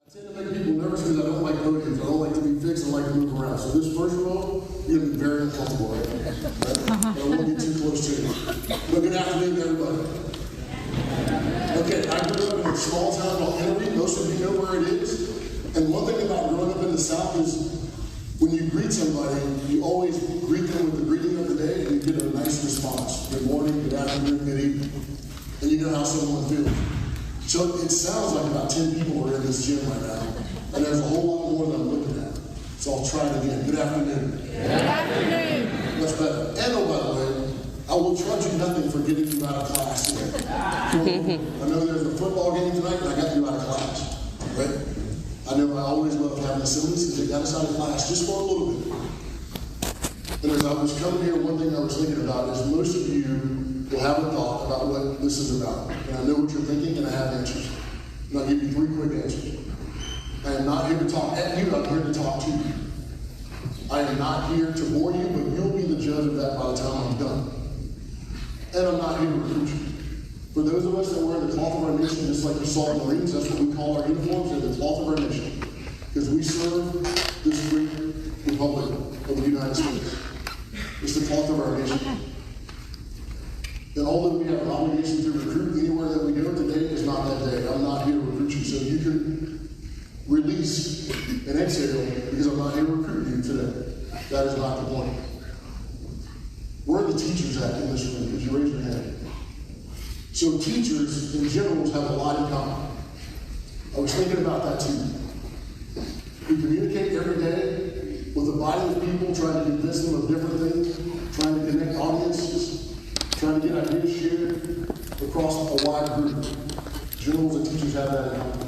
I tend to make people nervous because I don't like podiums. I don't like to be fixed. I like to move around. So this first row, you're going to be very uncomfortable right now. Right? I won't get too close to you. But good afternoon, everybody. Okay, I grew up in a small town called Henry. Most of you know where it is. And one thing about growing up in the South is when you greet somebody, you always greet them with the greeting of the day, and you get a nice response. Good morning, good afternoon, good evening. And you know how someone feels. So it sounds like about 10 people are in this gym right now, and there's a whole lot more than I'm looking at. So I'll try it again. Good afternoon. Good afternoon. Much better. And oh, by the way, I will charge you nothing for getting you out of class today. I know there's a football game tonight, and I got you out of class. Right? I know I always love having assemblies because they got us out of class just for a little bit. And as I was coming here, one thing I was thinking about is most of you will have a thought about what this is about. And I know what you're thinking, and I have answers. And I'll give you 3 quick answers. I am not here to talk at you, I'm here to talk to you. I am not here to bore you, but you'll be the judge of that by the time I'm done. And I'm not here to recruit you. For those of us that wear the cloth of our nation, just like you saw in the Marines, that's what we call our uniforms, they're the cloth of our nation. Because we serve this great republic of the United States. It's the cloth of our nation. And although we have an obligation to recruit anywhere that we go, today is not that day. I'm not here to recruit you, so you can release and exhale because I'm not here to recruit you today. That is not the point. Where are the teachers at in this room? Could you raise your hand? So teachers in general have a lot in common. I was thinking about that too. We communicate every day with a body of people trying to convince them of different things, trying to connect audiences, trying to get ideas shared across a wide group. Generals and teachers have that in common.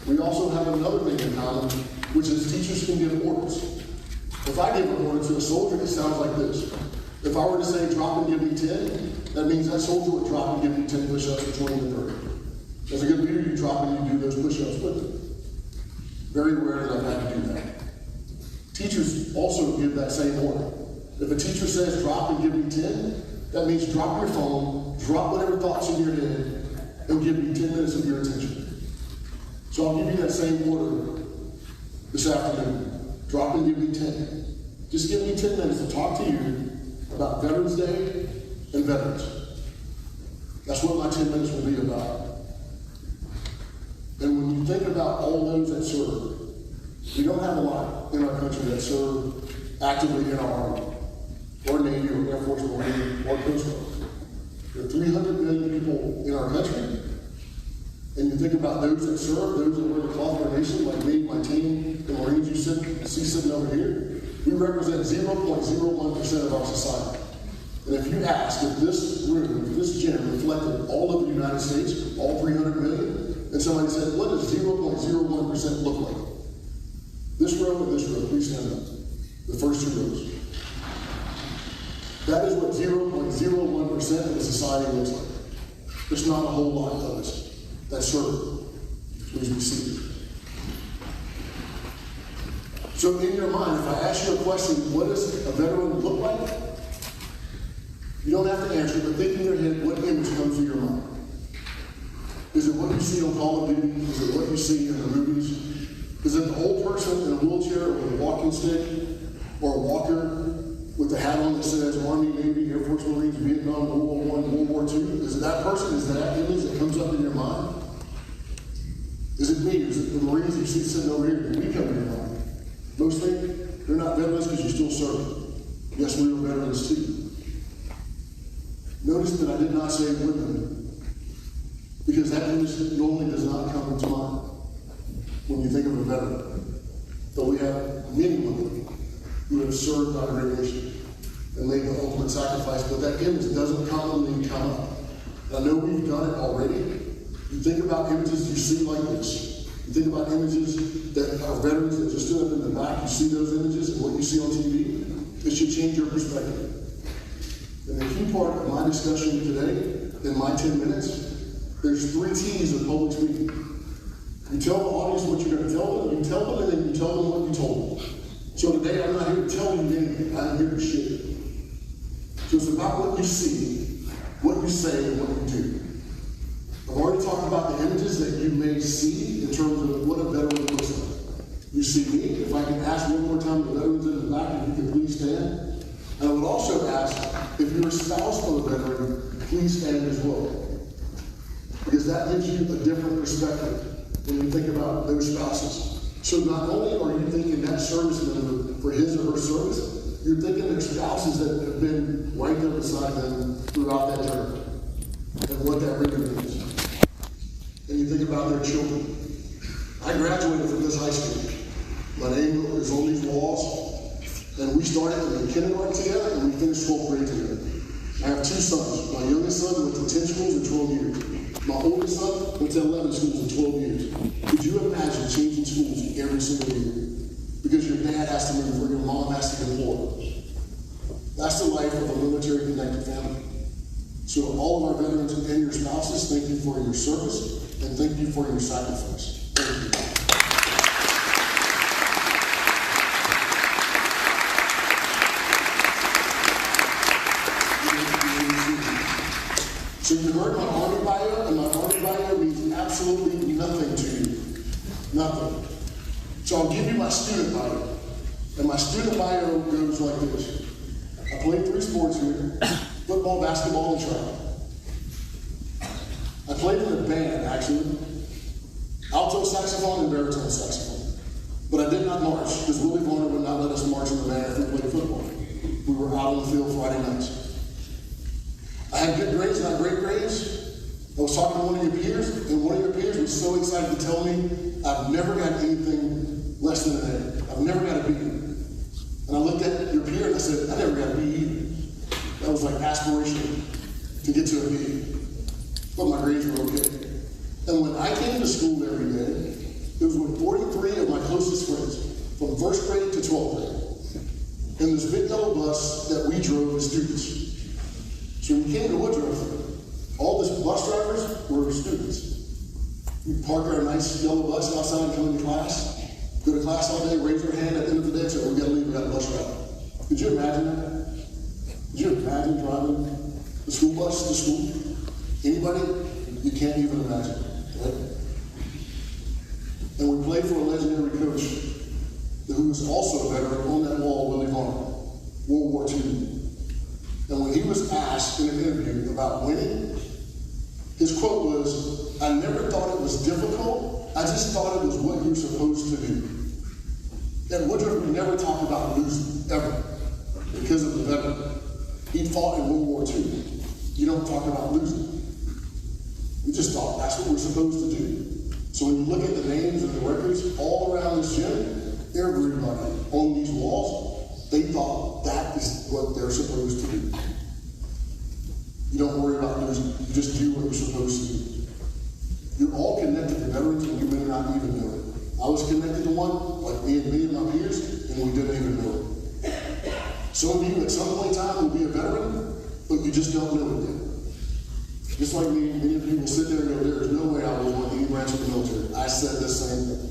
We also have another thing in common, which is teachers can give orders. If I give an order to a soldier, it sounds like this. If I were to say, drop and give me 10, that means that soldier would drop and give me 10 push-ups for 20 to 30. As a good leader, you drop and you do those push-ups with them. Very rare that I've had to do that. Teachers also give that same order. If a teacher says, drop and give me 10, that means drop your phone, drop whatever thoughts in your head, and give me 10 minutes of your attention. So I'll give you that same order this afternoon. Drop and give me 10. Just give me 10 minutes to talk to you about Veterans Day and veterans. That's what my 10 minutes will be about. And when you think about all those that serve, we don't have a lot in our country that serve actively in our Army, or Navy, or Air Force, Marine, or Coast Guard. There are 300 million people in our country, and you think about those that serve, those that wear the cloth of our nation, like me, my team, the Marines you see sitting over here, we represent 0.01% of our society. And if you ask if this room, if this gym reflected all of the United States, all 300 million, and somebody said, what does 0.01% look like? This row and this row, please stand up. The first 2 rows. That is what 0.01% of the society looks like. There's not a whole lot of us that serve. Please be seated. So in your mind, if I ask you a question, what does a veteran look like? You don't have to answer, but think in your head what image comes to your mind. Is it what you see on Call of Duty? Is it what you see in the movies? Is it the old person in a wheelchair or with a walking stick? Or a walker with the hat on that says Army, Navy, Air Force, Marines, Vietnam, World War I, World War II? Is it that person? Is that image that comes up in your mind? Is it me? Is it the Marines you see sitting over here? Do we come in your mind? Most think they're not veterans because you still serve. Yes, we are veterans too. Notice that I did not say women, because that image normally does not come to mind when you think of a veteran. But we have many women who have served our great nation and made the ultimate sacrifice, but that image doesn't commonly come up. And I know we've done it already. You think about images you see like this. You think about images that are veterans that just stood up in the back. You see those images and what you see on TV. It should change your perspective. And the key part of my discussion today, in my 10 minutes, there's 3 T's of public speaking. You tell the audience what you're going to tell them, you tell them, and then you tell them what you told them. So today, I'm not here to tell you anything, I'm here to share. So it's about what you see, what you say, and what you do. I've already talked about the images that you may see in terms of what a veteran looks You see me, if I can ask one more time the veterans in the back if you can please stand. And I would also ask if you're a spouse of a veteran, please stand as well. Because that gives you a different perspective when you think about those spouses. So not only are you thinking that service member for his or her service, you're thinking their spouses that have been right there beside them throughout that journey and what that really means. And you think about their children. I graduated from this high school. My name is on these walls, and we started in kindergarten together, and we finished 12th grade together. I have two sons. My youngest son went to 10 schools in 12 years. My oldest son went to 11 schools in 12 years. Could you imagine changing schools every single year? Because your dad has to move or your mom has to deploy. That's the life of a military-connected family. So all of our veterans and your spouses, thank you for your service, and thank you for your sacrifice. Thank you. So you heard my Army bio, and my Army bio means absolutely nothing to you. Nothing. So I'll give you my student bio. And my student bio goes like this. I played 3 sports here, football, basketball, and track. I played in a band, actually. Alto saxophone and baritone saxophone. But I did not march, because Willie Varner would not let us march in the band if we played football. We were out on the field Friday nights. I had good grades, not great grades. I was talking to one of your peers, and one of your peers was so excited to tell me, I've never got anything less than an A. I've never got a B. And I looked at your peer and I said, I never got a B either. That was like aspirational to get to a B. But my grades were okay. And when I came to school every day, it was with 43 of my closest friends, from 1st grade to 12th grade. And this big yellow bus that we drove as students. So when we came to Woodruff, all the bus drivers were students. We'd park our nice yellow bus outside and come into class, go to class all day, raise our hand at the end of the day and say, we gotta leave, we got a bus driver. Could you imagine that? Could you imagine driving the school bus to school? Anybody? You can't even imagine, right? And we played for a legendary coach who was also a veteran on that wall, Willie Varner, World War II. And when he was asked in an interview about winning, his quote was, I never thought it was difficult, I just thought it was what you're supposed to do. At Woodruff, we never talked about losing, ever, because of the veteran. He fought in World War II. You don't talk about losing. We just thought that's what we're supposed to do. So when you look at the names and the records all around this gym, everybody on these walls, they thought that is what they're supposed to do. You don't worry about losing. You just do what you're supposed to do. You're all connected to veterans and you may not even know it. I was connected to one, like me and my peers, and we didn't even know it. Some of you at some point in time will be a veteran, but you just don't know it yet. Just like me, many of you will sit there and go, there is no way I will want any branch of the military. I said the same thing.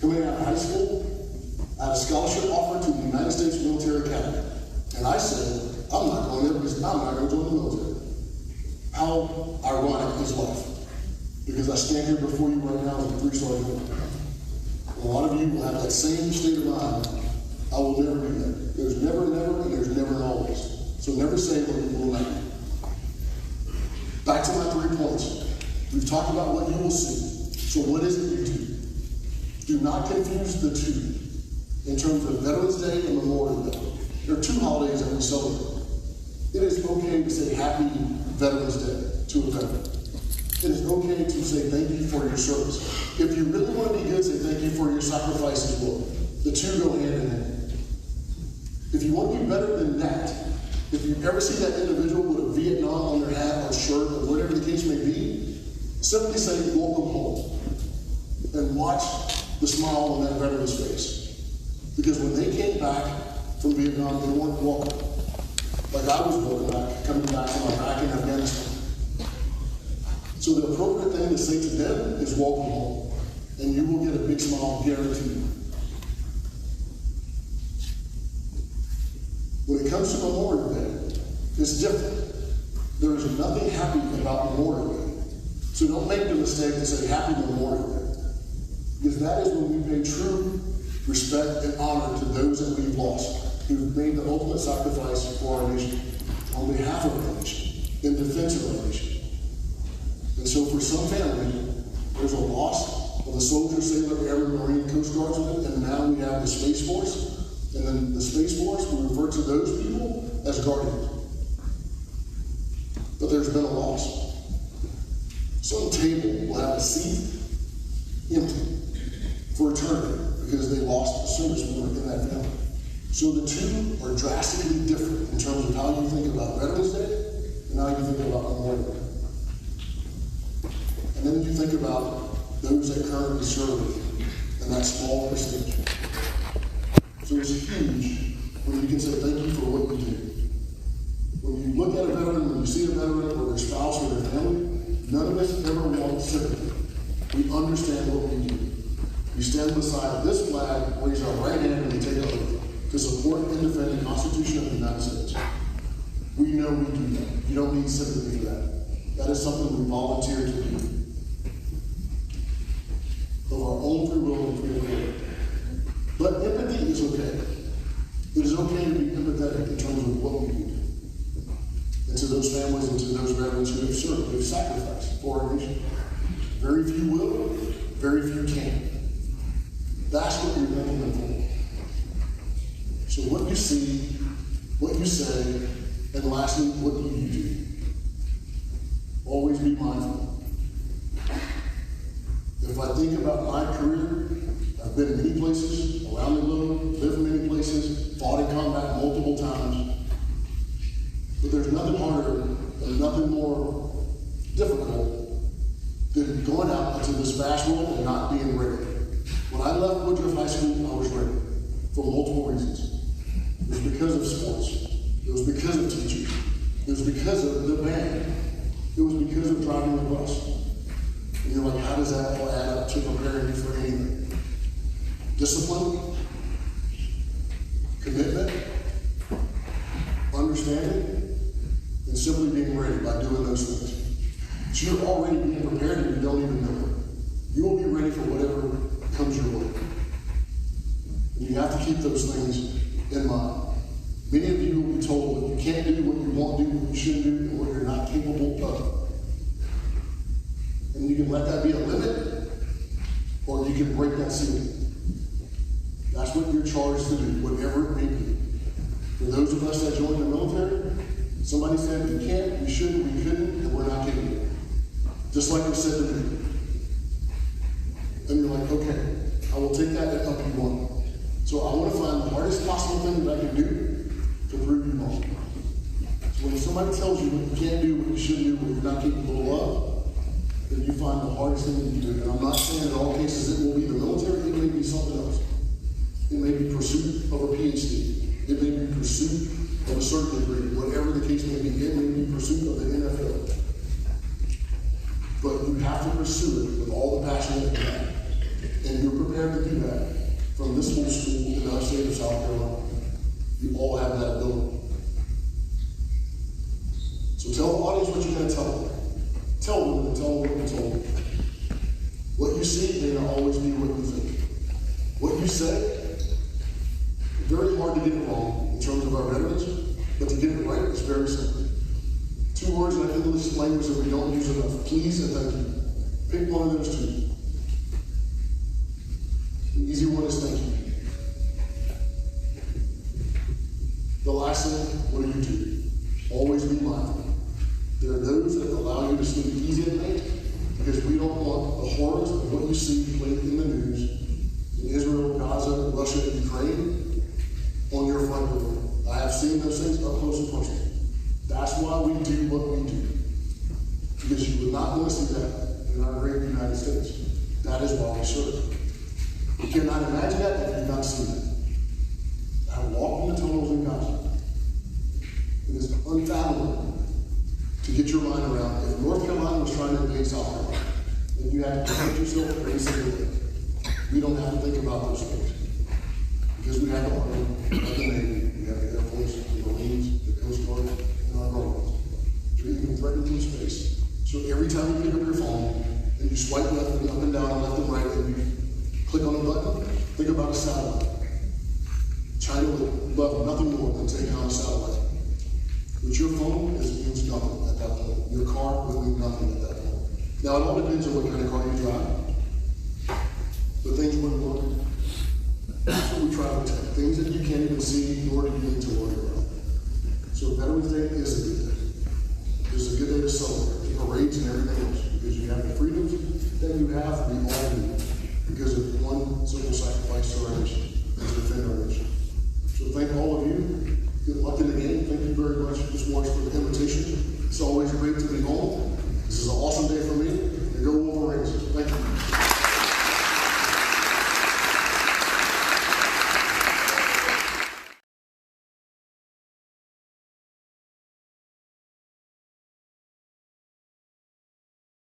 Coming out of high school, I had a scholarship offer to the United States Military Academy. And I said, I'm not going there because I'm not going to join the military. How ironic is life? Because I stand here before you right now as a 3-star general. A lot of you will have that same state of mind. I will never do that. There's never an ever and there's never an always. So never say what you will not do. Back to my 3 points. We've talked about what you will see. So what is it you do? Do not confuse the two in terms of Veterans Day and Memorial Day. There are 2 holidays that we celebrate. It is okay to say Happy Veterans Day to a veteran. It is okay to say thank you for your service. If you really want to be good, say thank you for your sacrifice as well. The 2 go hand in hand. If you want to be better than that, if you ever see that individual with a Vietnam on their hat or shirt or whatever the case may be, simply say welcome home and watch the smile on that veteran's face. Because when they came back from Vietnam, they weren't welcome. Like I was welcome back, coming back from Iraq and Afghanistan. So the appropriate thing to say to them is welcome home. And you will get a big smile, guaranteed. When it comes to Memorial Day, it's different. There is nothing happy about Memorial Day. So don't make the mistake to say Happy Memorial Day. Because that is when we pay true respect and honor to those that we've lost, who've made the ultimate sacrifice for our nation, on behalf of our nation, in defense of our nation. And so for some families, there's a loss of the soldier, sailor, airman, marine, coast guardsman, and now we have the Space Force. And then the Space Force, we refer to those people as guardians. But there's been a loss. Some table will have a seat empty for eternity because they lost a service member in that family. So the two are drastically different in terms of how you think about Veterans Day and how you think about Memorial Day. And then you think about those that currently serve in that small percentage. So it's huge when you can say thank you for what you do. When you look at a veteran, when you see a veteran or their spouse or their family, none of us ever want sympathy. We understand what we do. We stand beside this flag, raise our right hand, and we take an oath to support and defend the Constitution of the United States. We know we do that. You don't need sympathy for that. That is something we volunteer to do. Of our own free will and free will. But empathy is okay. It is okay to be empathetic in terms of what we do. And to those families and to those veterans who have served, who have sacrificed for our nation. Very few will, very few can. That's what you're thanking them for. So what you see, what you say, and lastly, what do you do? Always be mindful. If I think about my career, I've been many places around the globe, lived in many places, fought in combat multiple times. But there's nothing harder and nothing more difficult than going out into this vast world and not being ready. When I left Woodruff High School, I was ready for multiple reasons. It was because of sports. It was because of teaching. It was because of the band. It was because of driving the bus. And you're like, how does that all add up to preparing you for anything? Discipline, commitment, understanding, and simply being ready by doing those things. So you're already being prepared and you don't even know it. You will be ready for whatever comes your way. And you have to keep those things in mind. Many of you will be told what you can't do, what you won't do, what you shouldn't do, and what you're not capable of. And you can let that be a limit, or you can break that ceiling. That's what you're charged to do, whatever it may be. For those of us that joined the military, somebody said we can't, we shouldn't, we couldn't, and we're not capable. Just like it was said to me. And you're like, okay, I will take that and up you one. So I want to find the hardest possible thing that I can do to prove you wrong. So when somebody tells you what you can't do, what you shouldn't do, what you're not capable of, then you find the hardest thing that you do. And I'm not saying in all cases it will be the military, it may be something else. It may be pursuit of a PhD. It may be pursuit of a certain degree, whatever the case may be. It may be pursuit of the NFL. But you have to pursue it with all the passion that you have. And you're prepared to do that from this whole school in our state of South Carolina. You all have that ability. So tell the audience what you're going to tell them. Tell them and tell them what you told them. What you see may not always be what you think. What you say, very hard to get it wrong in terms of our veterans, but to get it right is very simple. 2 words in our English language that we don't use enough. Please and thank you. Pick one of those 2. The easy one is thank you. The last thing, what do? Always be mindful. There are those that allow you to sleep easy at night because we don't want the horrors of what you see played in the news in Israel, Gaza, Russia, and Ukraine on your front door. I have seen those things up close and personal. That's why we do what we do. Because you would not want to see that in our great United States. That is why we serve. You cannot imagine that if you've not seen it. I walked in the tunnels in Gaza. It is unfathomable to get your mind around. If North Carolina was trying to invade South Carolina, then you have to protect yourself every single day. We don't have to think about those things. Because we have the Army, we have the Navy, we have the Air Force, the Marines, the Coast Guard, and our Guardians. You're even threatened from space. So every time you pick up your phone, and you swipe left and up and down and left and right, and you out a satellite. China would love nothing more than taking out a satellite. But your phone means nothing at that point. Your car would mean nothing at that point. Now, it all depends on what kind of car you drive. But things wouldn't work. That's what we try to protect. Things that you can't even see nor do you need to worry about. So Veterans Day is a good day.